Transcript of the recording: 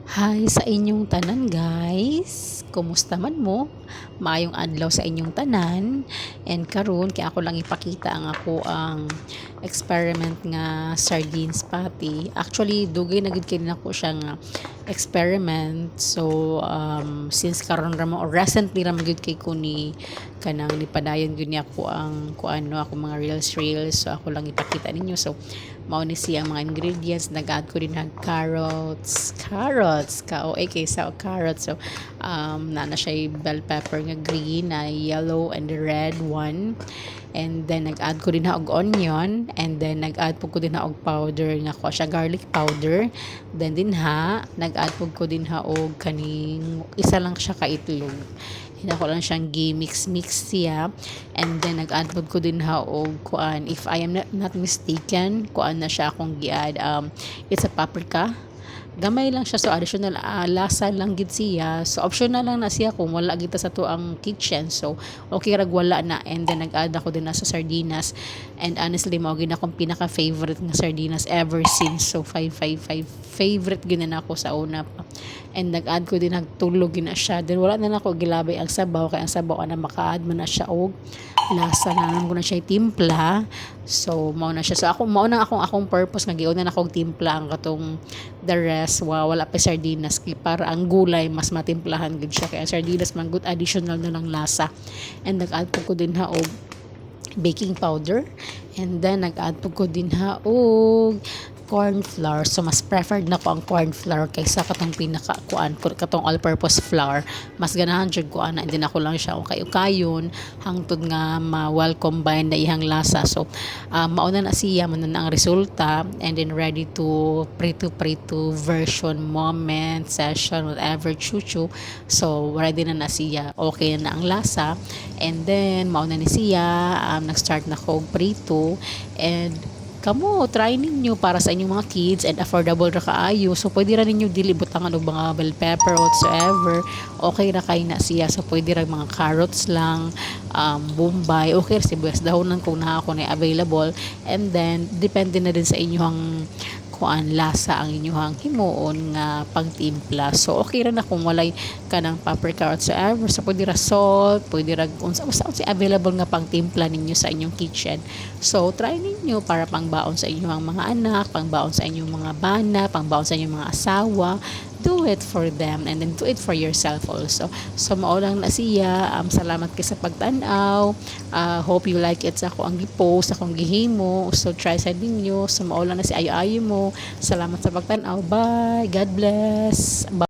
Hi sa inyong tanan guys. Kumusta man mo? Maayong adlaw sa inyong tanan. And karon kay ako lang ipakita ang experiment nga sardines patty. Actually dugay na gid kay nako siya nga experiment. So since karon ra mo or recently ra man gid kay ko ni kanang nipadayon gyud ni ako ang kuano ako mga reels. So ako lang ipakita ninyo. So mao ni siya ang mga ingredients. Nag-add ko din ng carrots ka o kay sa carrots. So na siya bell pepper nga green na yellow and the red one, and then nag-add ko din na og onion, and then nag-add po ko din na og powder nga ko siya garlic powder, then din nag-add po ko din og kaning isa lang siya ka itlog. Ako lang siyang mix siya, and then nag-add po ko din og kuan, if I am not mistaken, kuan na siya akong gi-add, it's a paprika. Gamay lang siya, so additional lasa lang gid siya, so optional lang na siya kung wala kita sa to ang kitchen, so okay rag wala na. And then nag-add ako din na sa sardinas, and honestly mao gid akong pinaka favorite nga sardinas ever since. So 555 favorite gid na ako sa una pa, and nag-add ko din nagtulog gid na siya. Then wala na nako gilabay ang sabaw, kay ang sabaw ana maka-add man na siya og lasa na lang ko na siya timpla. So mao na siya, so ako mao na akong purpose nga giuna na akong timpla ang katong the rest wala pa sardinas kay para ang gulay mas matimplahan gud siya, kaya sardinas man good additional na lang lasa. And nag-add po ko din og baking powder, and then nag-add po ko din og corn flour. So mas preferred na ko ang corn flour kaysa katong pinaka kuan katong all purpose flour. Mas ganahan jud ko ana, and then ako lang siya kayo-kayon hangtod nga ma-well combine na ihang lasa. So mauna na siya man na ang resulta, and then ready to prito version, moment, session, whatever, chuchu. So ready na siya, okay na ang lasa. And then mauna ni siya, nag-start na ko prito, and kamo try ninyo para sa inyong mga kids, and affordable ra kaayo. So pwede ra ninyo dili butangan og mga bell pepper whatsoever, okay ra kay na siya. So pwede ra mga carrots lang, bombay, okay ra sibuyas dahonan kung naa ko na available. And then depende na din sa inyong kuan lasa ang inyong himuon nga pangtimpla. So okay ra na kung walay kanang paprika whatsoever. So pwede ra salt, pwede ra unsa available nga pangtimpla ninyo sa inyong kitchen. So try ninyo para pangbaon sa inyong mga anak, pangbaon sa inyong mga bana, pangbaon sa inyong mga asawa. Do it for them, and then do it for yourself also. So mao lang na siya. Salamat kay sa pagtan-aw. Hope you like it sa ako ang gi-post, akong gihimo. So try sa ninyo. So mao lang na si ayo-ayo mo. Salamat sa pagtan-aw. Bye. God bless. Bye.